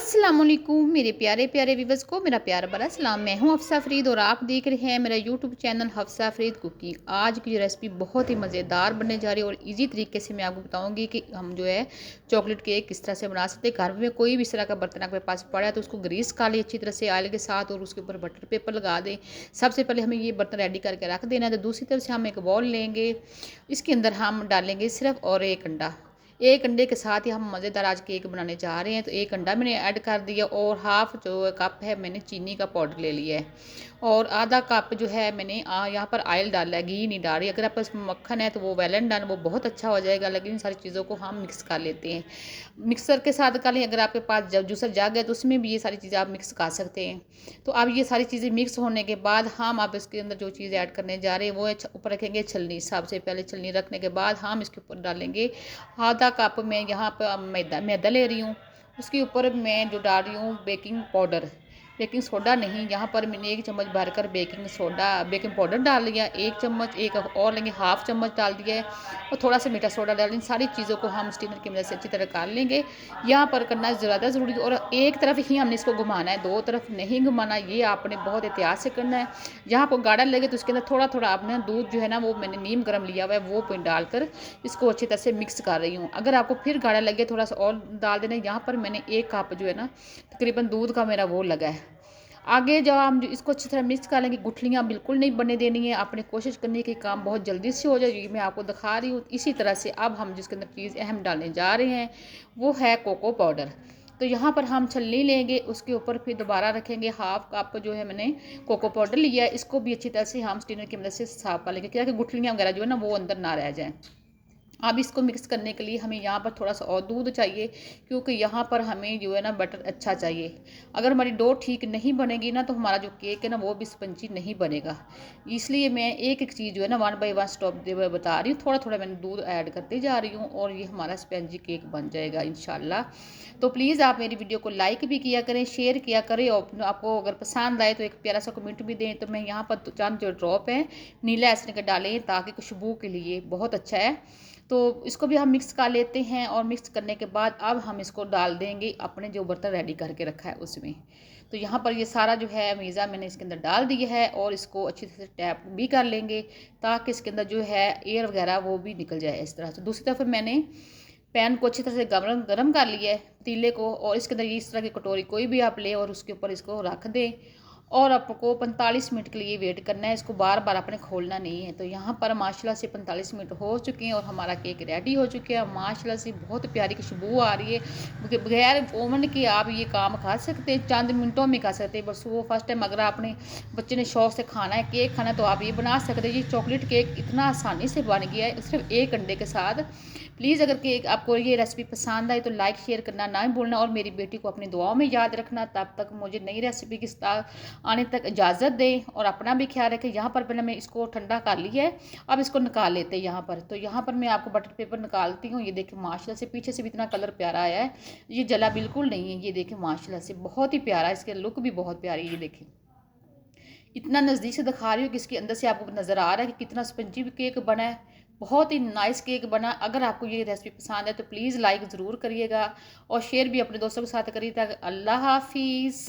अस्सलाम वालेकुम मेरे प्यारे प्यारे व्यूवर्स को मेरा प्यार भरा सलाम। मैं हूं हफ्सा फरीद और आप देख रहे हैं मेरा YouTube channel Hafsa Farid cooking. आज की रेसिपी बहुत ही मज़ेदार बनने जा रही है और इजी तरीके से मैं आपको बताऊंगी कि हम जो है चॉकलेट केक किस तरह से बना सकते हैं। घर में कोई भी इस तरह का बर्तन आपके पास पड़ा है तो उसको ग्रीस कर ले अच्छी तरह से ऑयल के साथ और उसके ऊपर बटर पेपर लगा दें। सबसे पहले हमें ये बर्तन रेडी करके रख देना है। तो दूसरी तरफ से हम एक बाउल लेंगे, इसके अंदर हम डालेंगे सिर्फ और एक अंडा। एक अंडे के साथ ही हम मज़ेदार आज केक बनाने जा रहे हैं। तो एक अंडा मैंने ऐड कर दिया और हाफ जो कप है मैंने चीनी का पाउडर ले लिया है और आधा कप जो है मैंने यहाँ पर ऑयल डाला है, घी नहीं डाल रही। अगर आपके पास मक्खन है तो वो वेलन डन वो बहुत अच्छा हो जाएगा, लेकिन इन सारी चीज़ों को हम मिक्स कर लेते हैं। मिक्सर के साथ कर लें। अगर आपके पास जब जूसर जग है तो उसमें भी ये सारी चीज़ें आप मिक्स कर सकते हैं। तो अब ये सारी चीज़ें मिक्स होने के बाद हम आप इसके अंदर जो चीज़ ऐड करने जा रहे हैं वो ऊपर रखेंगे छलनी। सबसे पहले छलनी रखने के बाद हम इसके ऊपर डालेंगे आधा कप में यहाँ पर मैदा ले रही हूँ। उसके ऊपर मैं जो डाल रही हूँ बेकिंग पाउडर, बेकिंग सोडा नहीं, यहाँ पर मैंने 1 चम्मच भरकर बेकिंग पाउडर डाल लिया। 1 चम्मच एक और लेंगे, हाफ चम्मच डाल दिया है और थोड़ा सा मीठा सोडा डाल। इन सारी चीज़ों को हम स्टीमर की मदद से अच्छी तरह कर लेंगे। यहाँ पर करना ज़्यादा ज़रूरी और एक तरफ ही हमने इसको घुमाना है, दो तरफ नहीं घुमाना। ये आपने बहुत एहतियात से करना है। यहाँ पर गाढ़ा लगे तो उसके अंदर थोड़ा थोड़ा आपने दूध जो है ना वो मैंने नीम गर्म लिया हुआ है वो डालकर इसको अच्छी तरह से मिक्स कर रही हूँ। अगर आपको फिर गाढ़ा लगे थोड़ा सा और डाल देना। यहाँ पर मैंने 1 कप जो है ना तकरीबन दूध का मेरा वो लगा है। आगे जब हम इसको अच्छी तरह मिक्स कर लेंगे, गुठलियाँ बिल्कुल नहीं बनने देनी है। आपने कोशिश करनी है कि काम बहुत जल्दी से हो जाएगी। मैं आपको दिखा रही हूँ इसी तरह से। अब हम जिसके अंदर चीज़ अहम डालने जा रहे हैं वो है कोको पाउडर। तो यहाँ पर हम छलनी लेंगे, उसके ऊपर फिर दोबारा रखेंगे हाफ कप जो है मैंने कोको पाउडर लिया है। इसको भी अच्छी तरह से हम स्टीनर की मदद से साफ कर लेंगे ताकि गुठलियाँ वगैरह जो है ना वो अंदर ना रह जाएँ। अब इसको मिक्स करने के लिए हमें यहाँ पर थोड़ा सा और दूध चाहिए, क्योंकि यहाँ पर हमें जो है ना बटर अच्छा चाहिए। अगर हमारी डो ठीक नहीं बनेगी ना तो हमारा जो केक है ना वो भी स्पंजी नहीं बनेगा। इसलिए मैं एक एक चीज़ जो है ना 1 बाय 1 स्टेप बता रही हूँ। थोड़ा थोड़ा मैंने दूध ऐड करते जा रही हूँ और ये हमारा स्पंजी केक बन जाएगा इंशाल्लाह। तो प्लीज़ आप मेरी वीडियो को लाइक भी किया करें, शेयर किया करें और आपको अगर पसंद आए तो एक प्यारा सा कमेंट भी दें। तो मैं यहाँ पर चंद जो ड्रॉप हैं नीला एसिड के डालें ताकि खुशबू के लिए बहुत अच्छा है। तो इसको भी हम मिक्स कर लेते हैं और मिक्स करने के बाद अब हम इसको डाल देंगे अपने जो बर्तन रेडी करके रखा है उसमें। तो यहाँ पर ये सारा जो है मीज़ा मैंने इसके अंदर डाल दिया है और इसको अच्छी तरह से टैप भी कर लेंगे ताकि इसके अंदर जो है एयर वगैरह वो भी निकल जाए इस तरह से। दूसरी तरफ मैंने पैन को अच्छी तरह से गरम कर लिया है पतीले को और इसके अंदर इस तरह की कटोरी कोई भी आप ले और उसके ऊपर इसको रख दें और आपको 45 मिनट के लिए वेट करना है। इसको बार बार आपने खोलना नहीं है। तो यहाँ पर माशाल्लाह से 45 मिनट हो चुके हैं और हमारा केक रेडी हो चुका है। माशाल्लाह से बहुत प्यारी खुशबू आ रही है। बगैर ओवन के आप ये काम खा सकते हैं, चंद मिनटों में खा सकते हैं। बस वो फर्स्ट टाइम अगर आपने बच्चे ने शौक से खाना है केक खाना है तो आप ये बना सकते हैं। ये चॉकलेट केक इतना आसानी से बन गया है सिर्फ 1 अंडे के साथ। प्लीज़ अगर केक आपको ये रेसिपी पसंद आई तो लाइक शेयर करना ना भूलना और मेरी बेटी को अपनी दुआओं में याद रखना। तब तक मुझे नई रेसिपी की आने तक इजाज़त दें और अपना भी ख्याल रखें। यहाँ पर पहले मैं इसको ठंडा कर लिया है, अब इसको निकाल लेते हैं यहाँ पर। तो यहाँ पर मैं आपको बटर पेपर निकालती हूँ। ये देखें माशाल्लाह से पीछे से भी इतना कलर प्यारा आया है, ये जला बिल्कुल नहीं है। ये देखें माशाल्लाह से बहुत ही प्यारा है, इसके लुक भी बहुत प्यारी है। ये देखें इतना नज़दीक से दिखा रही हूँ कि इसके अंदर से आपको नज़र आ रहा है कि कितना स्पंजी केक बना है। बहुत ही नाइस केक बना। अगर आपको ये रेसिपी पसंद है तो प्लीज़ लाइक ज़रूर करिएगा और शेयर भी अपने दोस्तों के साथ करिए। अल्लाह हाफिज़।